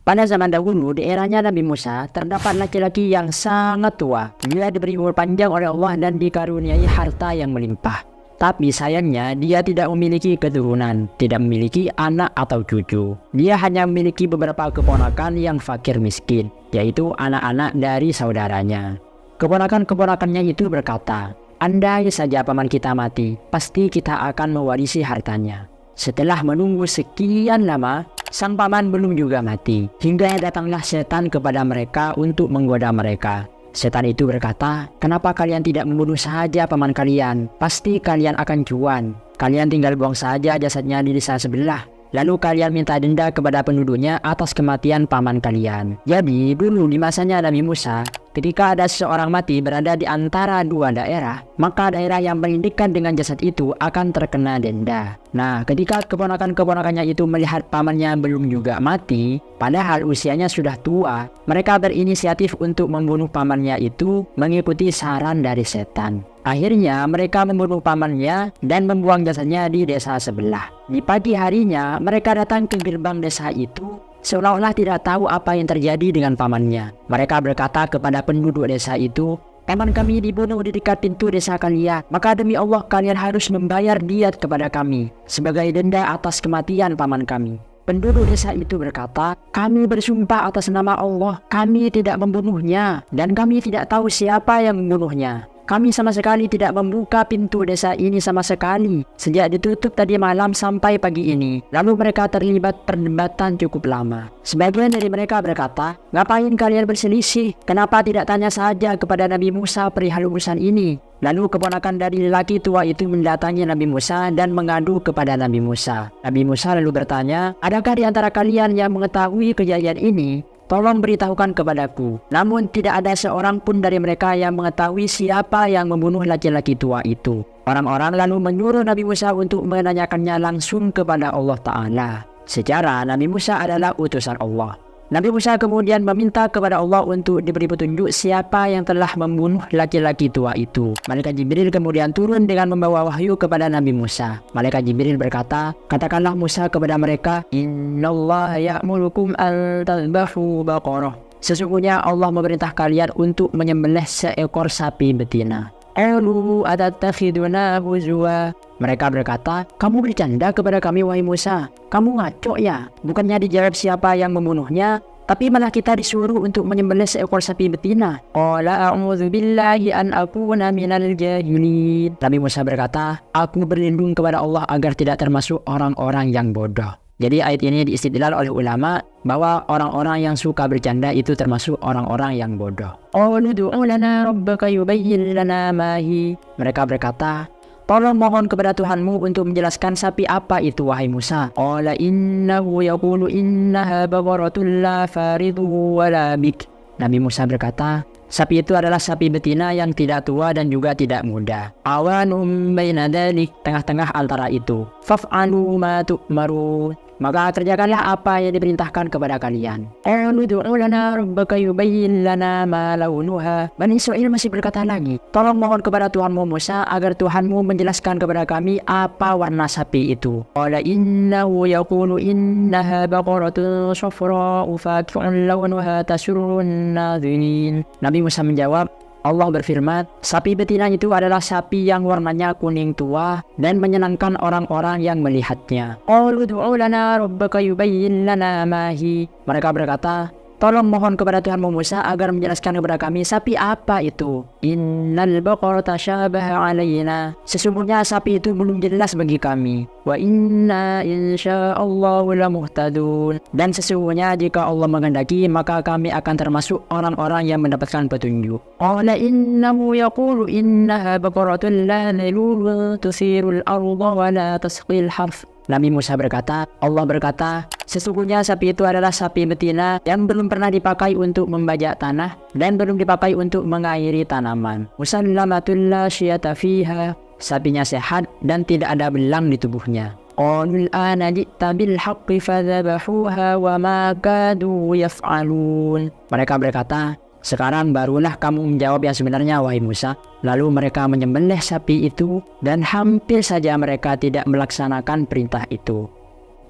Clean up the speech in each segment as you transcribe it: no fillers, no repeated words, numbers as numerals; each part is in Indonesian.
Pada zaman dahulu di eranya Nabi Musa terdapat laki-laki yang sangat tua. Dia diberi umur panjang oleh Allah dan dikaruniai harta yang melimpah. Tapi sayangnya dia tidak memiliki keturunan, tidak memiliki anak atau cucu. Dia hanya memiliki beberapa keponakan yang fakir miskin, yaitu anak-anak dari saudaranya. Keponakan-keponakannya itu berkata, "Andai saja paman kita mati, pasti kita akan mewarisi hartanya." Setelah menunggu sekian lama, sang paman belum juga mati. Hingga datanglah setan kepada mereka untuk menggoda mereka. Setan itu berkata, "Kenapa kalian tidak membunuh saja paman kalian? Pasti kalian akan cuan. Kalian tinggal buang saja jasadnya di desa sebelah. Lalu kalian minta denda kepada penduduknya atas kematian paman kalian." Jadi dulu di masanya Nabi Musa, ketika ada seseorang mati berada di antara dua daerah, maka daerah yang paling dekat dengan jasad itu akan terkena denda. Nah, ketika keponakan-keponakannya itu melihat pamannya belum juga mati, padahal usianya sudah tua, mereka berinisiatif untuk membunuh pamannya itu mengikuti saran dari setan. Akhirnya mereka membunuh pamannya dan membuang jasadnya di desa sebelah. Di pagi harinya mereka datang ke gerbang desa itu seolah-olah tidak tahu apa yang terjadi dengan pamannya. Mereka berkata kepada penduduk desa itu, "Paman kami dibunuh di dekat pintu desa kalian. Maka demi Allah kalian harus membayar diat kepada kami sebagai denda atas kematian paman kami." Penduduk desa itu berkata, "Kami bersumpah atas nama Allah, kami tidak membunuhnya dan kami tidak tahu siapa yang membunuhnya. Kami sama sekali tidak membuka pintu desa ini sama sekali sejak ditutup tadi malam sampai pagi ini." Lalu mereka terlibat perdebatan cukup lama. Sebagian dari mereka berkata, "Ngapain kalian berselisih? Kenapa tidak tanya saja kepada Nabi Musa perihal urusan ini?" Lalu keponakan dari lelaki tua itu mendatangi Nabi Musa dan mengadu kepada Nabi Musa. Nabi Musa lalu bertanya, "Adakah di antara kalian yang mengetahui kejadian ini? Tolong beritahukan kepadaku." Namun tidak ada seorang pun dari mereka yang mengetahui siapa yang membunuh laki-laki tua itu. Orang-orang lalu menyuruh Nabi Musa untuk menanyakannya langsung kepada Allah Ta'ala. Secara Nabi Musa adalah utusan Allah. Nabi Musa kemudian meminta kepada Allah untuk diberi petunjuk siapa yang telah membunuh laki-laki tua itu. Malaikat Jibril kemudian turun dengan membawa wahyu kepada Nabi Musa. Malaikat Jibril berkata, "Katakanlah Musa kepada mereka, Innallaha ya'murukum an tadhbahu baqarah." Sesungguhnya Allah memerintah kalian untuk menyembelih seekor sapi betina. "Qalu atattakhiduna huzwa." Mereka berkata, "Kamu bercanda kepada kami wahai Musa. Kamu ngaco ya? Bukannya dijawab siapa yang membunuhnya, tapi malah kita disuruh untuk menyembelih seekor sapi betina." Qala a'udzu billahi an akuna minal jahilin. Nabi Musa berkata, "Aku berlindung kepada Allah agar tidak termasuk orang-orang yang bodoh." Jadi ayat ini diistidlal oleh ulama bahwa orang-orang yang suka bercanda itu termasuk orang-orang yang bodoh. Qalu du'u lana rabbaka yubayyin lana ma hi. Mereka berkata, "Tolong mohon kepada Tuhanmu untuk menjelaskan sapi apa itu wahai Musa." Qala innahu yaqulu innaha baqaratun la faridhu wa la bik. Nabi Musa berkata, sapi itu adalah sapi betina yang tidak tua dan juga tidak muda. Awanum baina dzalik, tengah-tengah antara itu. Faf'alu ma tu'marun, maka kerjakanlah apa yang diperintahkan kepada kalian. Qalu du'u lana rabbaka yubayyin lana ma launuha. Bani Israil masih berkata lagi, "Tolong mohon kepada Tuhanmu Musa agar Tuhanmu menjelaskan kepada kami apa warna sapi itu." Qala innahu yaqulu innaha baqaratun shafra'u faqi'un launuha tasurrun nadhirin. Nabi Musa menjawab, Allah berfirman, sapi betina itu adalah sapi yang warnanya kuning tua dan menyenangkan orang-orang yang melihatnya. Qalu du'u lana rabbaka yubayyin lana ma hi. Mereka berkata, "Tolong mohon kepada Tuhanmu Musa agar menjelaskan kepada kami sapi apa itu." Innal baqarata syabaha alaina. Sesungguhnya sapi itu belum jelas bagi kami. Wa inna insya'allahu lamuhtadun. Dan sesungguhnya jika Allah menghendaki maka kami akan termasuk orang-orang yang mendapatkan petunjuk. Qala innahu yaqulu innaha baqaratun la dhalulun tusirul arda wa la tasqil harth. Nabi Musa berkata, Allah berkata, sesungguhnya sapi itu adalah sapi betina yang belum pernah dipakai untuk membajak tanah dan belum dipakai untuk mengairi tanaman. Musallamatul la syiyata fiha. Sapinya sehat dan tidak ada belang di tubuhnya. Qalul ana ji'ta bil haqqi fadzabahuha wa ma kadu yaf'alun. Mereka berkata, sekarang barulah kamu menjawab yang sebenarnya wahai Musa. Lalu mereka menyembelih sapi itu dan hampir saja mereka tidak melaksanakan perintah itu.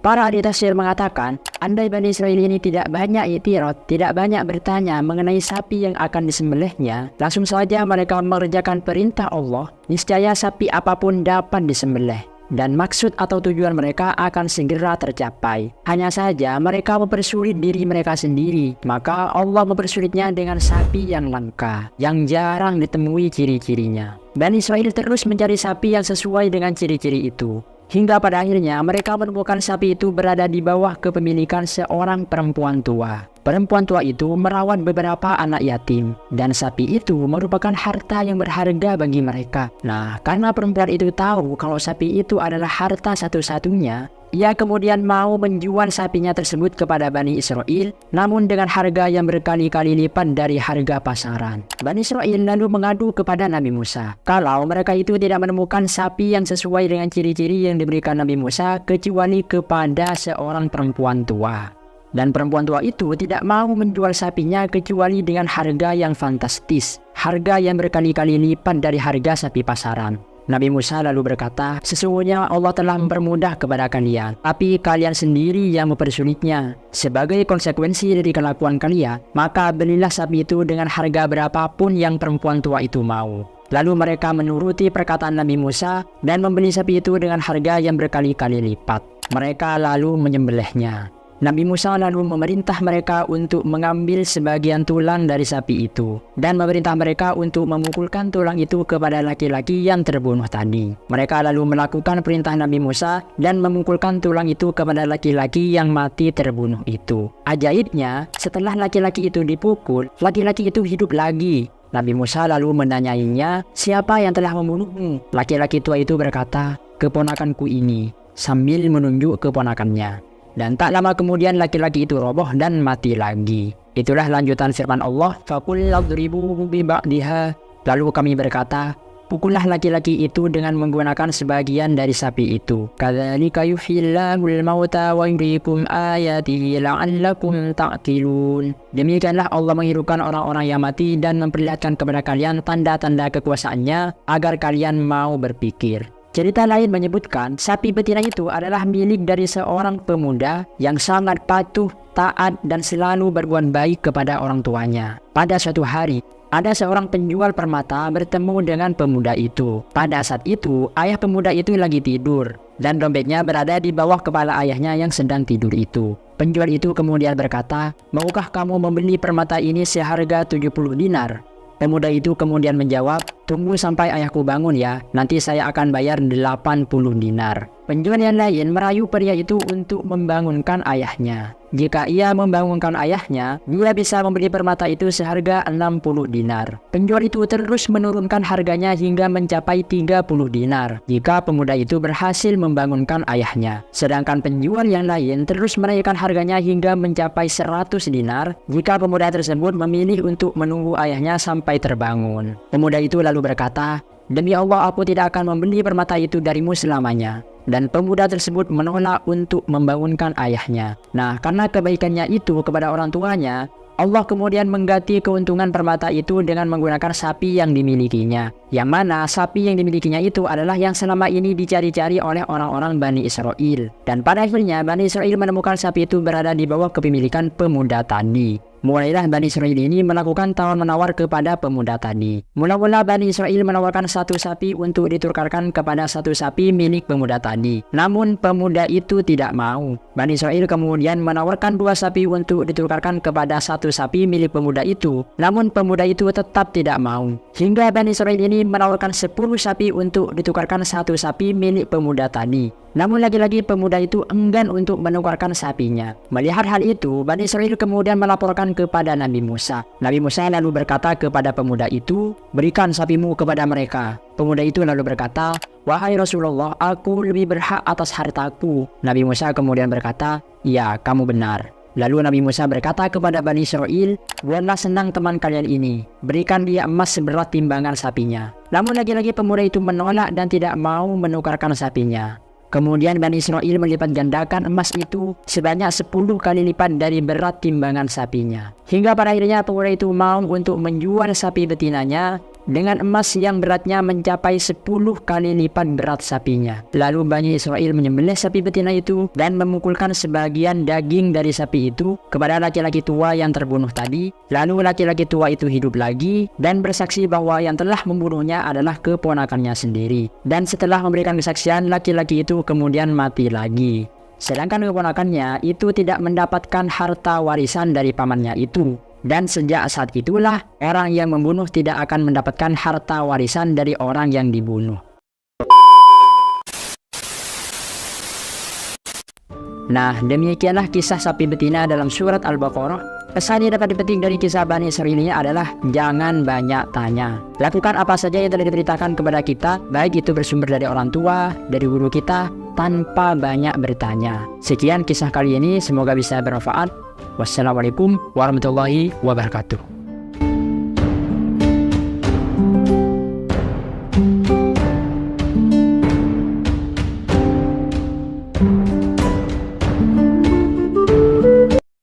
Para ahli tafsir mengatakan, andai Bani Israil ini tidak banyak i'tirad, tidak banyak bertanya mengenai sapi yang akan disembelihnya, langsung saja mereka mengerjakan perintah Allah, niscaya sapi apapun dapat disembelih. Dan maksud atau tujuan mereka akan segera tercapai. Hanya saja mereka mempersulit diri mereka sendiri, maka Allah mempersulitnya dengan sapi yang langka, yang jarang ditemui ciri-cirinya. Bani Israil terus mencari sapi yang sesuai dengan ciri-ciri itu. Hingga pada akhirnya mereka menemukan sapi itu berada di bawah kepemilikan seorang perempuan tua. Perempuan tua itu merawat beberapa anak yatim, dan sapi itu merupakan harta yang berharga bagi mereka. Nah, karena perempuan itu tahu kalau sapi itu adalah harta satu-satunya, ia kemudian mau menjual sapinya tersebut kepada Bani Israil, namun dengan harga yang berkali-kali lipat dari harga pasaran. Bani Israil lalu mengadu kepada Nabi Musa kalau mereka itu tidak menemukan sapi yang sesuai dengan ciri-ciri yang diberikan Nabi Musa kecuali kepada seorang perempuan tua. Dan perempuan tua itu tidak mau menjual sapinya kecuali dengan harga yang fantastis, harga yang berkali-kali lipat dari harga sapi pasaran. Nabi Musa lalu berkata, sesungguhnya Allah telah mempermudah kepada kalian, tapi kalian sendiri yang mempersulitnya. Sebagai konsekuensi dari kelakuan kalian, maka belilah sapi itu dengan harga berapapun yang perempuan tua itu mau. Lalu mereka menuruti perkataan Nabi Musa dan membeli sapi itu dengan harga yang berkali-kali lipat. Mereka lalu menyembelihnya. Nabi Musa lalu memerintah mereka untuk mengambil sebagian tulang dari sapi itu dan memerintah mereka untuk memukulkan tulang itu kepada laki-laki yang terbunuh tadi. Mereka lalu melakukan perintah Nabi Musa dan memukulkan tulang itu kepada laki-laki yang mati terbunuh itu. Ajaibnya, setelah laki-laki itu dipukul, laki-laki itu hidup lagi. Nabi Musa lalu menanyainya, siapa yang telah membunuhmu? Laki-laki tua itu berkata, keponakanku ini, sambil menunjuk keponakannya. Dan tak lama kemudian laki-laki itu roboh dan mati lagi. Itulah lanjutan firman Allah, فَقُلْ اضْرِبُوهُ بِبَعْضِهَا. Lalu kami berkata, pukullah laki-laki itu dengan menggunakan sebagian dari sapi itu. كَذَلِكَ يُحْيِي اللَّهُ الْمَوْتَى وَيُرِيكُمْ آيَاتِهِ لَعَلَّكُمْ تَعْقِلُونَ. Demikianlah Allah menghidupkan orang-orang yang mati dan memperlihatkan kepada kalian tanda-tanda kekuasaannya agar kalian mau berpikir. Cerita lain menyebutkan sapi betina itu adalah milik dari seorang pemuda yang sangat patuh, taat, dan selalu berbuat baik kepada orang tuanya. Pada suatu hari, ada seorang penjual permata bertemu dengan pemuda itu. Pada saat itu, ayah pemuda itu lagi tidur, dan dompetnya berada di bawah kepala ayahnya yang sedang tidur itu. Penjual itu kemudian berkata, maukah kamu membeli permata ini seharga 70 dinar? Pemuda itu kemudian menjawab, tunggu sampai ayahku bangun ya, nanti saya akan bayar 80 dinar. Penjual yang lain merayu pria itu untuk membangunkan ayahnya. Jika ia membangunkan ayahnya, dia bisa membeli permata itu seharga 60 dinar. Penjual itu terus menurunkan harganya hingga mencapai 30 dinar jika pemuda itu berhasil membangunkan ayahnya. Sedangkan penjual yang lain terus menaikkan harganya hingga mencapai 100 dinar jika pemuda tersebut memilih untuk menunggu ayahnya sampai terbangun. Pemuda itu lalu berkata, demi Allah aku tidak akan membeli permata itu darimu selamanya. Dan pemuda tersebut menolak untuk membangunkan ayahnya. Nah, karena kebaikannya itu kepada orang tuanya, Allah kemudian mengganti keuntungan permata itu dengan menggunakan sapi yang dimilikinya. Yang mana sapi yang dimilikinya itu adalah yang selama ini dicari-cari oleh orang-orang Bani Israil. Dan pada akhirnya Bani Israil menemukan sapi itu berada di bawah kepemilikan pemuda tadi. Mulailah Bani Israil ini melakukan tawar-menawar kepada pemuda tadi. Mula-mula Bani Israil menawarkan satu sapi untuk ditukarkan kepada satu sapi milik pemuda tadi. Namun pemuda itu tidak mau. Bani Israil kemudian menawarkan dua sapi untuk ditukarkan kepada satu sapi milik pemuda itu. Namun pemuda itu tetap tidak mau. Hingga Bani Israil ini menawarkan 10 sapi untuk ditukarkan satu sapi milik pemuda tadi. Namun lagi-lagi pemuda itu enggan untuk menukarkan sapinya. Melihat hal itu, Bani Israil kemudian melaporkan kepada Nabi Musa. Nabi Musa lalu berkata kepada pemuda itu, berikan sapimu kepada mereka. Pemuda itu lalu berkata, wahai Rasulullah, aku lebih berhak atas hartaku. Nabi Musa kemudian berkata, ya, kamu benar. Lalu Nabi Musa berkata kepada Bani Israil, buatlah senang teman kalian ini, berikan dia emas seberat timbangan sapinya. Namun lagi-lagi pemuda itu menolak dan tidak mau menukarkan sapinya. Kemudian Bani Israil melipat gandakan emas itu sebanyak 10 kali lipat dari berat timbangan sapinya. Hingga pada akhirnya pemuda itu mau untuk menjual sapi betinanya dengan emas yang beratnya mencapai 10 kali lipat berat sapinya. Lalu Bani Israel menyembelih sapi betina itu dan memukulkan sebagian daging dari sapi itu kepada laki-laki tua yang terbunuh tadi. Lalu laki-laki tua itu hidup lagi dan bersaksi bahwa yang telah membunuhnya adalah keponakannya sendiri. Dan setelah memberikan kesaksian, laki-laki itu kemudian mati lagi. Sedangkan keponakannya itu tidak mendapatkan harta warisan dari pamannya itu. Dan sejak saat itulah orang yang membunuh tidak akan mendapatkan harta warisan dari orang yang dibunuh. Nah, demikianlah kisah sapi betina dalam surat Al-Baqarah. Pesan yang dapat dipetik dari kisah Bani Israil ini adalah jangan banyak tanya. Lakukan apa saja yang telah diberitakan kepada kita, baik itu bersumber dari orang tua, dari guru kita, tanpa banyak bertanya. Sekian kisah kali ini, semoga bisa bermanfaat. Wassalamualaikum warahmatullahi wabarakatuh.